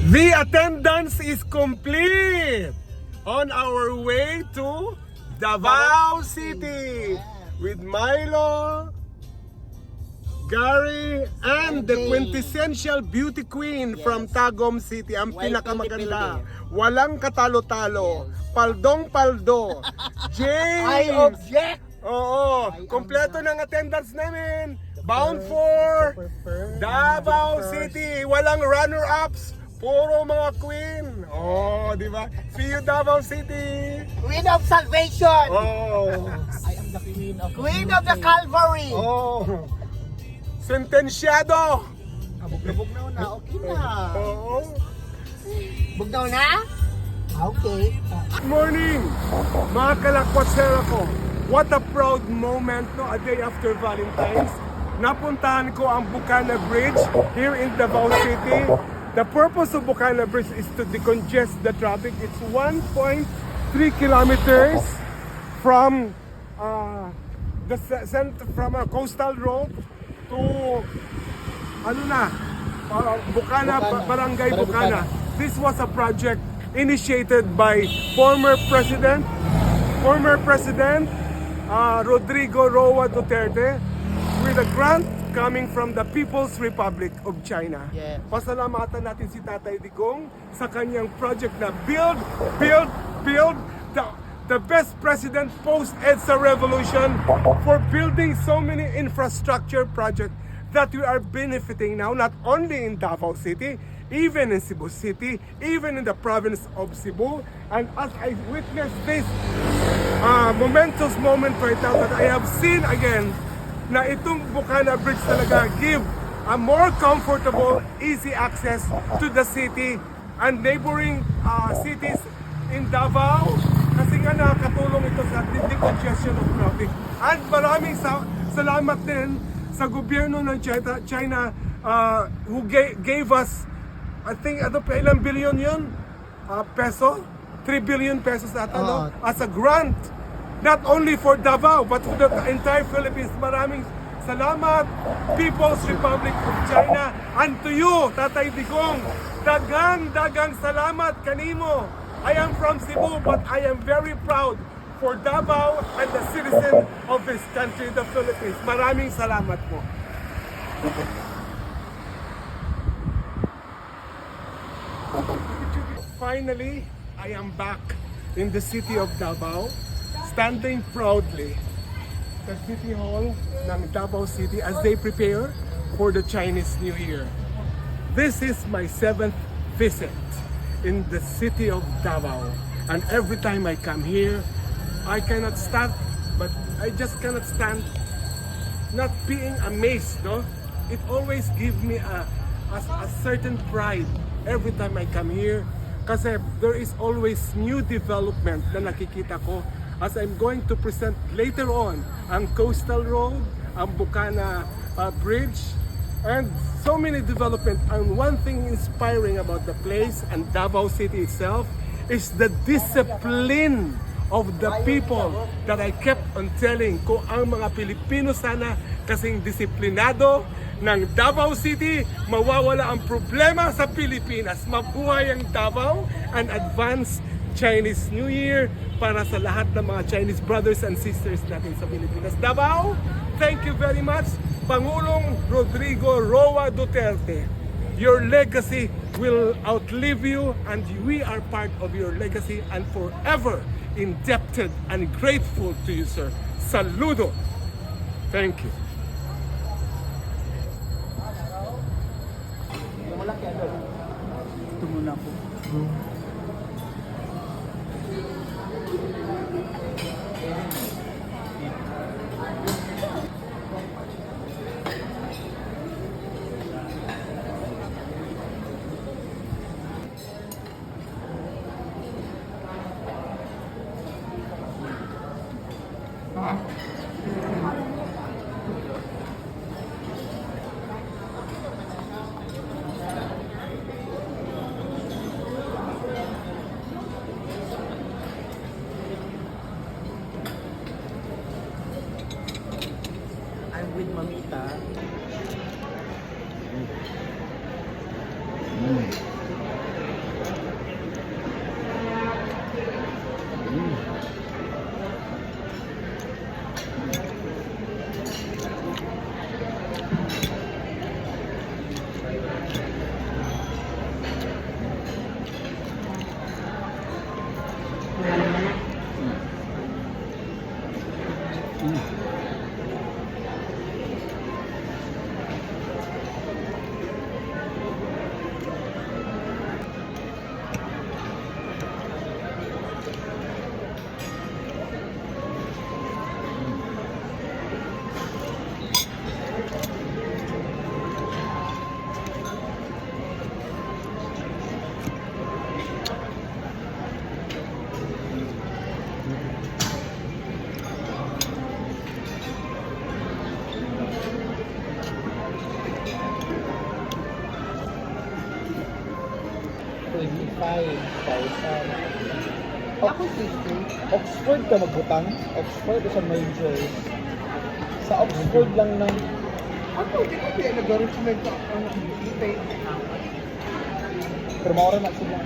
The attendance is complete on our way to Davao City with Milo, Gary, and the quintessential beauty queen from Tagum City. Ang pinakamaganda. Walang katalo-talo. Paldong-paldo. James! I object! Oo. Kompleto ng attendance namin. Bound for Davao City. Walang runner-ups. Puro mga queen. Oh, di ba? See you Davao City. Queen of Salvation! Oh. I am the queen of Queen of the Calvary! Oh. Sentensyado. Bugna na, okay na. Oo. Bugnaw na? Okay. Good morning, mga kalakwatsera ko. What a proud moment, no? A day after Valentine's. Napuntahan ko ang Bucana Bridge here in Davao City. The purpose of Bucana Bridge is to decongest the traffic. It's 1.3 kilometers from from a coastal road to Bucana, Barangay Bucana. This was a project initiated by former President Rodrigo Roa Duterte with a grant coming from the People's Republic of China. Yes. Pasalamatan natin si Tatay Digong sa kanyang project na build the best president post-EDSA revolution for building so many infrastructure projects that we are benefiting now, not only in Davao City, even in Cebu City, even in the province of Cebu. And as I witness this momentous moment right now, that I have seen again na itong Bucana Bridge talaga give a more comfortable, easy access to the city and neighboring cities in Davao, kasi nga nakakatulong ito sa decongestion of traffic. At maraming salamat din sa gobyerno ng China who gave us, I think, ilang billion yun? Peso? 3 billion pesos ata, no? As a grant. Not only for Davao, but for the entire Philippines. Maraming salamat, People's Republic of China. And to you, Tatay Digong, dagang salamat kanimo. I am from Cebu, but I am very proud for Davao and the citizen of this country, the Philippines. Maraming salamat po. Finally, I am back in the city of Davao, standing proudly the City Hall ng Davao City as they prepare for the Chinese New Year. This is my 7th visit in the city of Davao, and every time I come here, I cannot stand, but I just cannot stand not being amazed, no? It always gives me a certain pride every time I come here, kasi there is always new development na nakikita ko as I'm going to present later on ang Coastal Road, ang Bucana Bridge, and so many development. And one thing inspiring about the place and Davao City itself is the discipline of the people that I kept on telling ko, ang mga Pilipino sana kasing disiplinado ng Davao City, mawawala ang problema sa Pilipinas. Mabuhay ang Davao, and advance Chinese New Year para sa lahat ng mga Chinese brothers and sisters natin sa Pilipinas. Davao, thank you very much, Pangulong Rodrigo Roa Duterte. Your legacy will outlive you, and we are part of your legacy and forever indebted and grateful to you, sir. Saludo. Thank you. Ito muna po. 25,000. Ako 50. Oxford ka magbutang? Oxford o sa majors? Sa Oxford lang ng Ako, di ko kaya nag-recommend ko ang pay. pero maura na sila.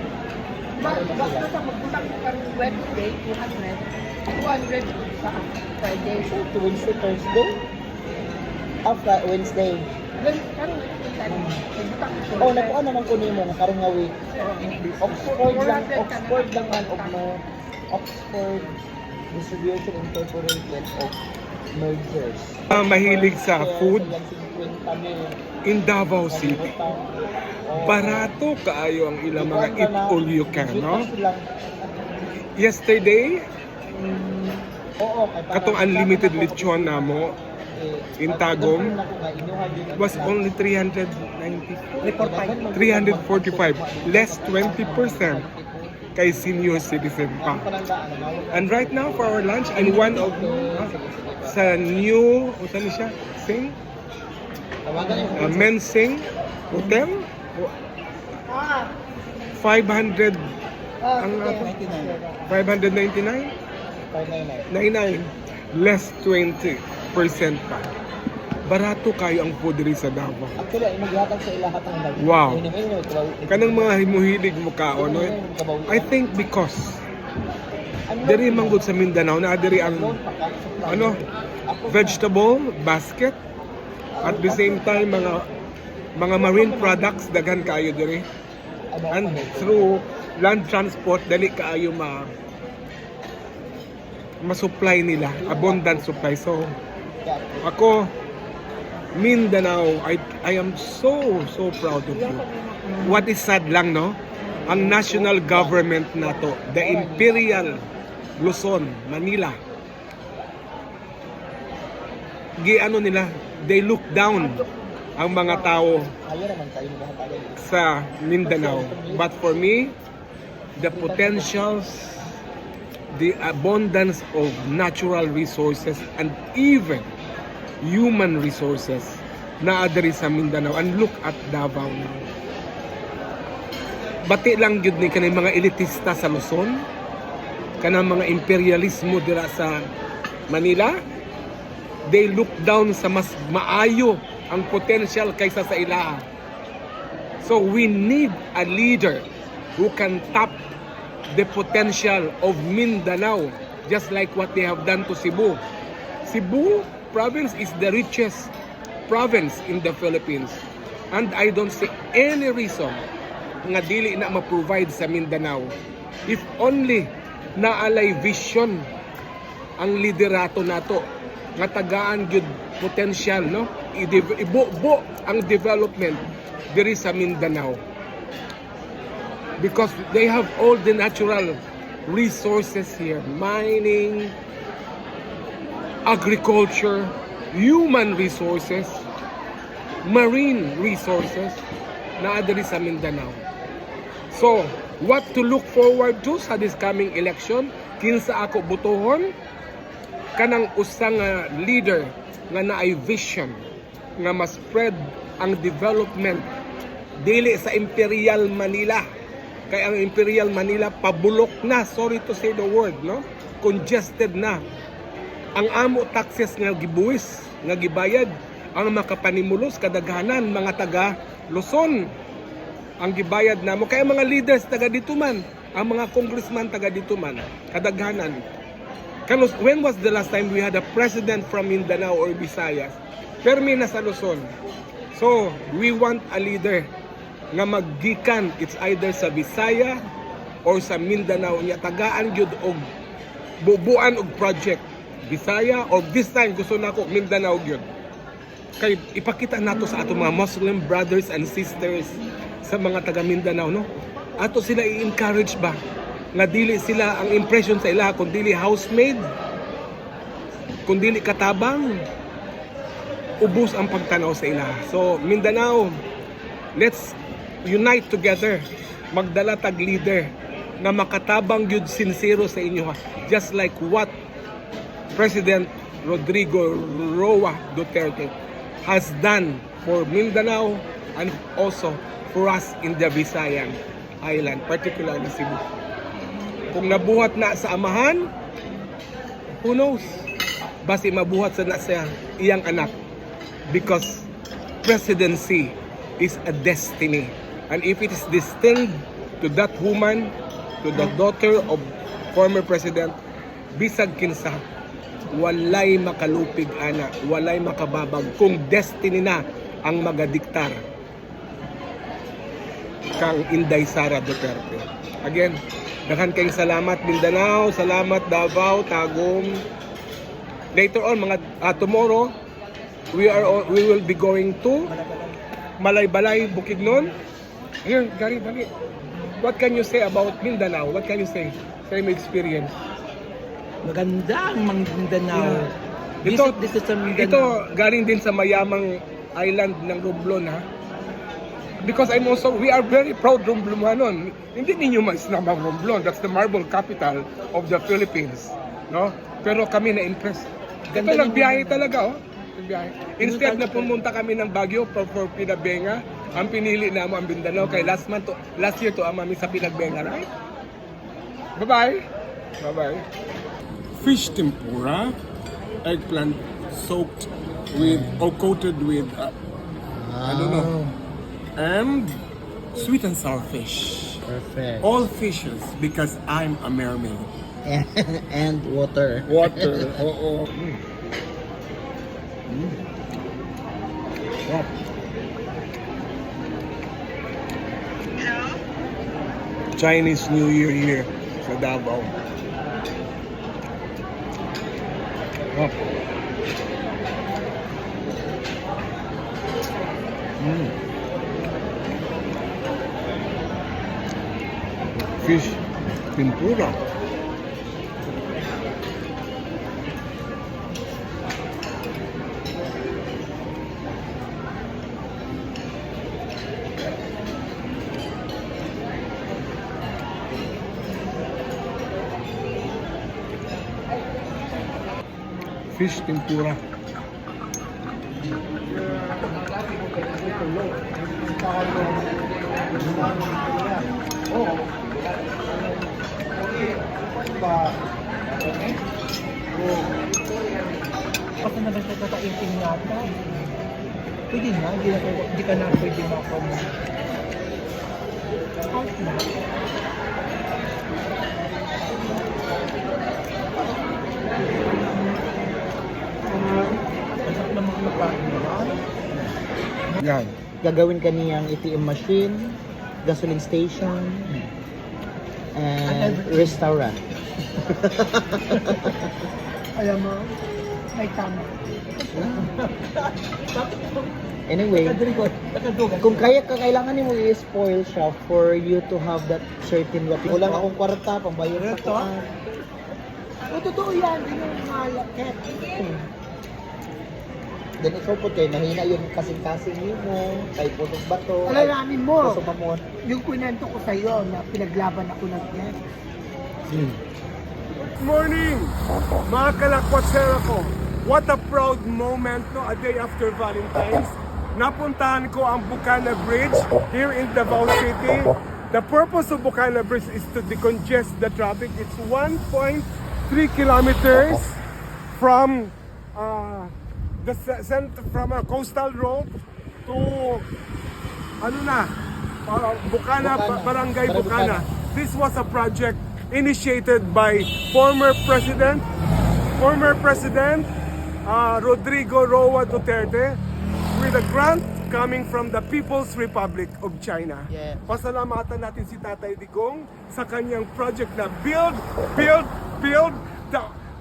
Basta sa magbutang ko kang Wednesday, 200. 200 sa Friday. So, Wednesday, Thursday? Wednesday. Karong nagbutang ko. Oh, nakuha naman ko nimo nga karong nga week. Oxford lang man og mo. Oxford Distribution Incorporated of Mergers. Mahilig sa food 50 mil. in Davao City. Barato kaayo ang ilang mga eat all you can, no? Yesterday, Oo, katong unlimited lechon na mo in Tagum was only 345, less 20% kay senior citizen pa. And right now for our lunch, and one of sa new, saan siya? Sing? Mensing Hotel? 500 ang 599? 99, less 20% pa. Barato kayo ang food diri sa Davao. Actually, ay maghatag sa ilahat ang lagi. Wow. Kanang mga himuhilig mo kaon, no? I think because diri manggod sa Mindanao na diri ang vegetable basket, at the same time mga marine products daghan kaayo diri, and through land transport dali kaayo ma-supply nila, abundant supply. So ako, Mindanao, I am so proud of you. What is sad lang, no? Ang national government na to, the Imperial Luzon, Manila, giano nila, they look down ang mga tao sa Mindanao. But for me, the potentials, the abundance of natural resources, and even human resources na diri sa Mindanao. And look at Davao now. Bati lang gyud ni kanay mga elitista sa Luzon, kanang mga imperialismo dira sa Manila. They look down sa mas maayo ang potential kaysa sa ilaha. So we need a leader who can tap the potential of Mindanao, just like what they have done to Cebu. Cebu province is the richest province in the Philippines, and I don't see any reason nga dili na ma-provide sa Mindanao if only naalay vision ang liderato nato nga tagaan gyud potential, no? Ibubo ang development diri sa Mindanao, because they have all the natural resources here: mining, agriculture, human resources, marine resources na diri sa Mindanao. So, what to look forward to sa this coming election? Kinsa ako butohon? Kanang usang leader nga naay vision nga mas spread ang development dili sa Imperial Manila. Kay ang Imperial Manila pabulok na, sorry to say the word, no? Congested na. Ang amo taxes nga gibuwis, nga gibayad, ang makapanimulos kadaghanan mga taga Luzon ang gibayad namo. Kaya mga leaders taga dito man, ang mga congressman taga dito man, kadaghanan. When was the last time we had a president from Mindanao or Visayas? Permi na sa Luzon. So, we want a leader nga maggikan, it's either sa Visaya or sa Mindanao, nga tagaan gyud og bubuan og project Visaya, or this time gusto nako Mindanao gyud. Kay ipakita nato sa ato mga Muslim brothers and sisters sa mga taga Mindanao, no? Ato sila i-encourage ba nga dili sila ang impression sa ila kun dili housemaid, kun dili katabang, ubos ang pagtanaw sa ila. So Mindanao, let's unite together, magdala tag leader na makatabang gyud sincero sa inyo, ha? Just like what President Rodrigo Roa Duterte has done for Mindanao and also for us in the Visayan. island, particularly Cebu. Kung nabuhat na sa amahan, who knows? Basi mabuhat sa na siya iyang anak. Because presidency is a destiny. And if it is destined to that woman, to the daughter of former president, bisag kinsa, walay makalupig ana, walay makababag kung destiny na ang magadiktar kang Inday Sara Duterte. Again, daghan kayong salamat Mindanao, salamat Davao, Tagum. Later on mga tomorrow we will be going to Malaybalay, Bukidnon. Here, Gary, dali. What can you say about Mindanao? What can you say? Same experience. Maganda ang Mindanao. Ito, Visit dito sa Mindanao. ito galing din sa mayamang island ng Romblon, ha? Because we are very proud Romblonanon. Hindi ninyo maisnamang Romblon. That's the marble capital of the Philippines. No? Pero kami na-impress. Ito Ganda nagbiyahe talaga, oh. Nagbiyahe. Instead na pumunta kami ng Baguio for Pinagbenga, ang pinili na mo ang Mindanao. Kay last year to amami sa Pinagbenga, right? Bye-bye. Bye-bye. Fish tempura, eggplant soaked with or coated with I don't know, and sweet and sour fish. Perfect. All fishes because I'm a mermaid. And water. Water. Oo. Yep. Chinese New Year here sa Davao. Yep. Fish tempura. Fish tempura. Ako na lang tataitin yata. Pwede na, hindi ka na pwede makamu. Out na. Masak na mga napagin. Yan. Gagawin ka niyang ATM machine, gasoline station, and restaurant. Alam mo, may tama. Anyway, kung kailangan mo i-spoil siya for you to have that certain what. Wala akong kwarta, pambayad sa kuan. O, totoo yan. Hindi yung malakit. Then ikaw po kayo, mahina yung kasing-kasing mo, kay putong bato. Alalamin mo, Puso mamon. yung kwento ko sa'yo na pinaglaban ako ng net. Good morning, mga kalakwatsera ko. What a proud moment, no? A day after Valentine's. Napuntahan ko ang Bukana Bridge here in Davao City. The purpose of Bukana Bridge is to decongest the traffic. It's 1.3 kilometers from from a coastal road to Bukana, Barangay Bukana. This was a project initiated by former President Rodrigo Roa Duterte with a grant coming from the People's Republic of China. Yeah. Pasalamatan natin si Tatay Digong sa kanyang project na build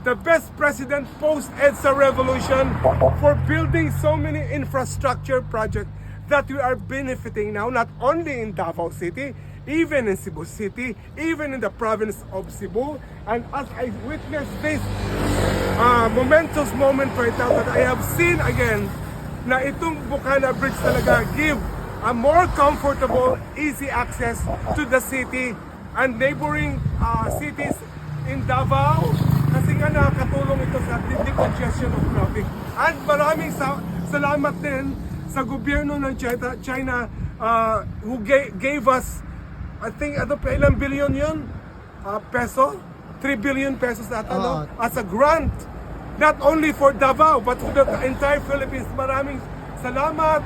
the best president post-EDSA revolution for building so many infrastructure projects that we are benefiting now, not only in Davao City, even in Cebu City, even in the province of Cebu. And as I witness this momentous moment right now, that I have seen again na itong Bukana Bridge talaga give a more comfortable, easy access to the city and neighboring cities in Davao, kasi nga nakakatulong ito sa decongestion of traffic. At maraming salamat din sa gobyerno ng China who gave us I think ilang billion yun? Peso? 3 billion pesos ata, no? As a grant. Not only for Davao, but for the entire Philippines. Maraming salamat,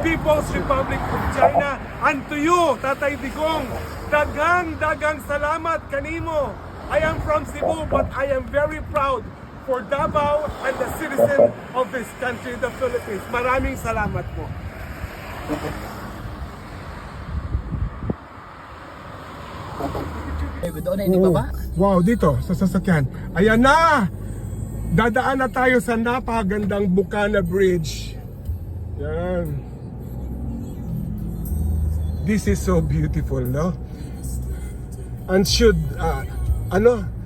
People's Republic of China. And to you, Tatay Digong, dagang salamat kanimo. I am from Cebu, but I am very proud for Davao and the citizen of this country, the Philippines. Maraming salamat po. Doon na, hindi pa ba? Wow, dito sa sasakyan. Ayan na! Dadaan na tayo sa napakagandang Bukana Bridge. Yan. This is so beautiful, no? And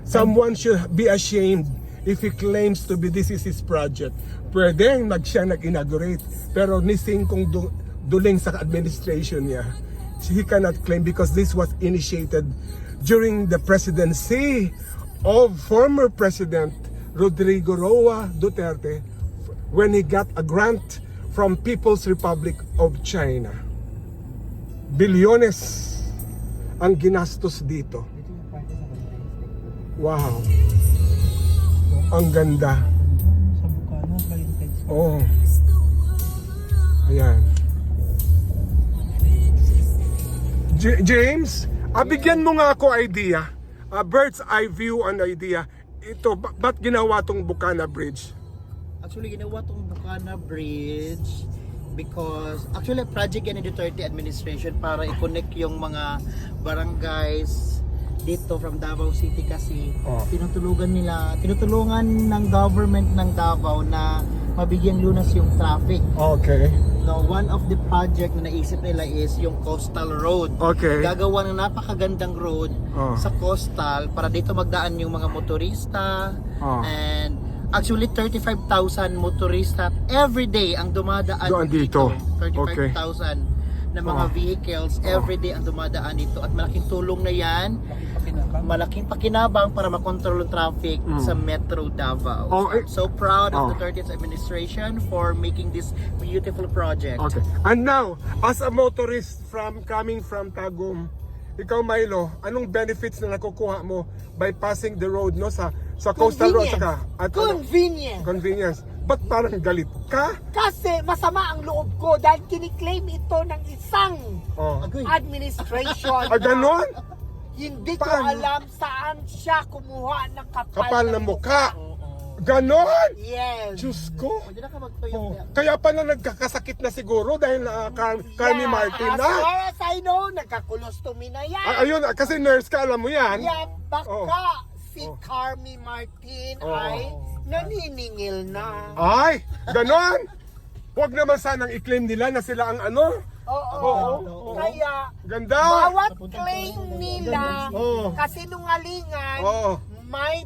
someone should be ashamed if he claims to be this is his project. Pwede siya nag-inaugurate, pero nising kung duling sa administration niya. He cannot claim because this was initiated during the presidency of former President Rodrigo Roa Duterte when he got a grant from People's Republic of China. Bilyones ang ginastos dito. Wow. Ang ganda. Sa Bukana, Valentine's. Oh. Ayan. James, bigyan mo nga ako idea. Bird's eye view an idea. Ito, ba't ginawa tong Bukana Bridge? Actually, ginawa tong Bukana Bridge because actually project yan ni Duterte administration para i-connect yung mga barangays dito from Davao City kasi tinutulungan ng government ng Davao na mabigyan lunas yung traffic. Okay. Now, one of the project na naisip nila is yung coastal road. Okay. Gagawa ng napakagandang road sa coastal para dito magdaan yung mga motorista and actually 35,000 motorista every day ang dumadaan Doon dito. 35,000 na mga vehicles every day ang dumadaan dito at malaking tulong na yan, malaking pakinabang para makontrol ang traffic sa Metro Davao. So proud of the Duterte's administration for making this beautiful project. Okay. And now, as a motorist coming from Tagum, ikaw Milo, anong benefits na nakukuha mo by passing the road no sa coastal road saka at convenience. Ba't parang galit ka? Kasi masama ang loob ko dahil kiniklaim ito ng isang administration. Ganon? Hindi ko Paano? alam saan siya kumuha ng Kapal na mukha. Ganon? Yes. Diyos ko. Pwede na ka magtuyo. Kaya pala nagkakasakit na siguro dahil Carmi Martin As na. far as I know, nagkakulostomy na yan. Ayun, kasi nurse ka, alam mo yan. Yan, baka si Carmi Martin ay naniningil na. Ay, ganon. Huwag naman sanang i-claim nila na sila ang ano. Oo. Kaya, Ganda. bawat claim nila, kasinungalingan, may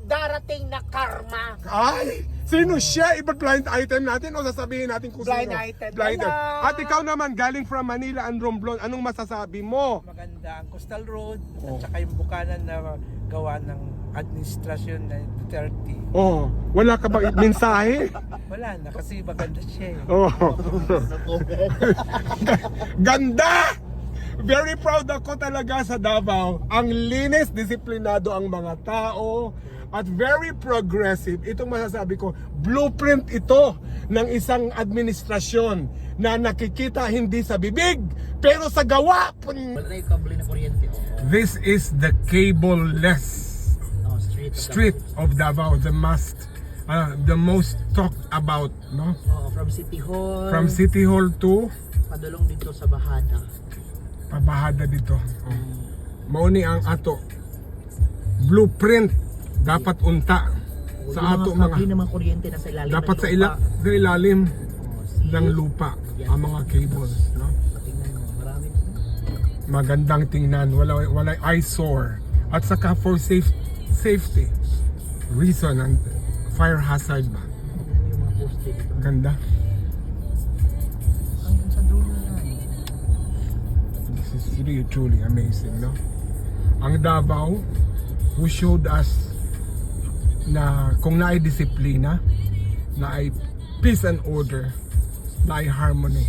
darating na karma. Ay, sino siya? Iba-blind item natin o sasabihin natin kung Blind sino? item. Blind item. Hello. At ikaw naman, galing from Manila and Romblon, anong masasabi mo? Maganda ang Coastal Road at saka yung Bukanan na gawa ng administrasyon na Duterte. Wala ka ba mensahe? Wala na kasi maganda siya eh. Ganda! Very proud ako talaga sa Davao. Ang linis, disiplinado ang mga tao, at very progressive. Itong masasabi ko, blueprint ito ng isang administrasyon na nakikita hindi sa bibig, pero sa gawa. Wala na yung kable na kuryente. This is the cable-less street of Davao, the most talked about, no? From City Hall. From City Hall to padulong dito sa Bahada. pabahada dito. Mauni ang ato blueprint dapat unta sa ato mga kuryente na sa ilalim. dapat sa ilalim ng lupa ang mga cables, no? Tingnan mo, marami. Magandang tingnan, wala eyesore at saka for safety reason and fire hazard ba. Yung mga poste, diba? Ganda. Hanggang sa dulo yan. This is really truly amazing, no? Ang Davao who showed us na kung naay disiplina, naay peace and order, naay harmony.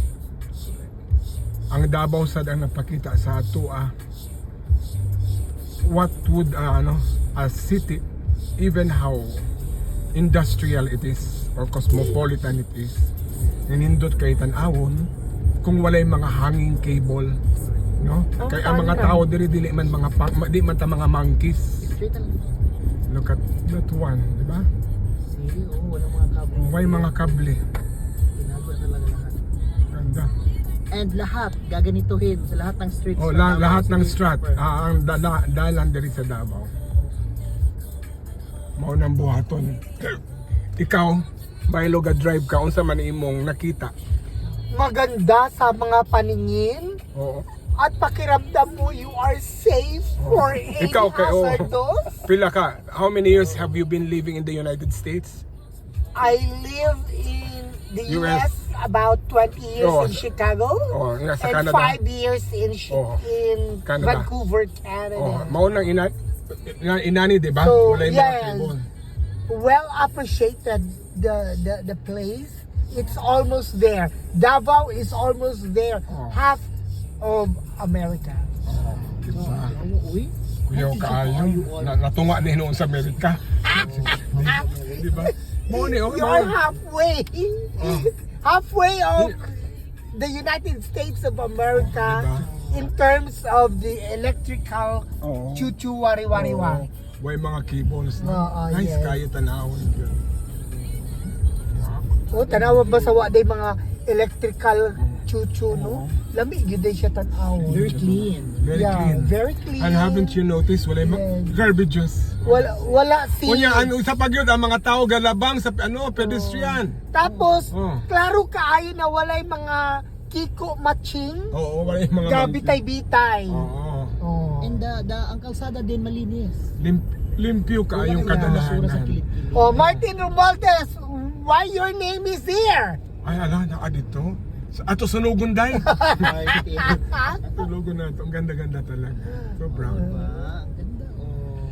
Ang Davao sad ang napakita sa ato what would a city, even how industrial it is or cosmopolitan it is, nindot kay tan-awon kung walay mga hanging cable, no? Kay ang mga tao dili man mga di man ta mga monkeys. Straight lang. Look at that one, di ba? Sige, walang mga kable. May mga kable. Tinago talaga lahat. Ganda. And lahat, gaganituhin sa lahat ng streets. Oh, sa Davao lahat ng City. strat, ang dalan diri sa Davao. Mao nang buhaton. Ikaw, Milo ga drive ka unsa man imong nakita? Maganda sa mga paningin. Oo. At pakiramdam mo, you are safe for any Ikaw kayo. hazardous. Pila ka? How many years have you been living in the United States? I live in the US. US about 20 years Oh. in Chicago. Oh, nga sa And Canada. 5 years in Oh. in Canada. Vancouver, Oh, Canada. mao nang inani, di ba? So, Walay mga yes. cable. Well appreciated the place. It's almost there. Davao is almost there. Oh. Half of America. Diba? Uy, Kuyaw kaayo. Natunga ni noon sa Amerika. Di ba? Mao ni oh, You're mao. halfway. Oh. Halfway of the United States of America Diba? in terms of the electrical Oo. chuchu wari-wari-wari. Way mga cables na. Oo, Nice yes. kayo tanawon. Oh, tanawa ba sa waday mga electrical chuchu, no? Lami gyud day siya tanaw. very clean. Very Yeah, clean. very clean. And haven't you noticed wala Yes. garbages? Wala si. Kunya ang usa pa gyud ang mga tao galabang sa pedestrian. Tapos Oh. klaro kaayo na walay mga kiko matching. Oo, wala yung mga Gabitay-bitay. Oo. Oh. And ang kalsada din malinis. Limpyo ka yung Wala basura sa kadalanan. kilid-kilid. Oh, Martin Romualdez, why your name is here? Ay ala na dito. Ato sunugon day. Ay, diba? Sunugon na ito. Ang ganda-ganda talaga. So proud. Ang ganda. Oh.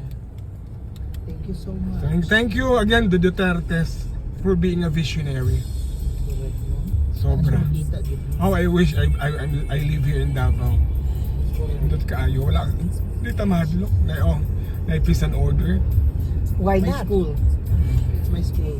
Thank you so much. Thank you again the Dutertes for being a visionary. Correct, no? Sobra. Ang dita, dito. How I wish I live here in Davao. Hindi kaayo. Wala. Hindi ta mahadlok. Na peace and order. Why My not? school. It's my school.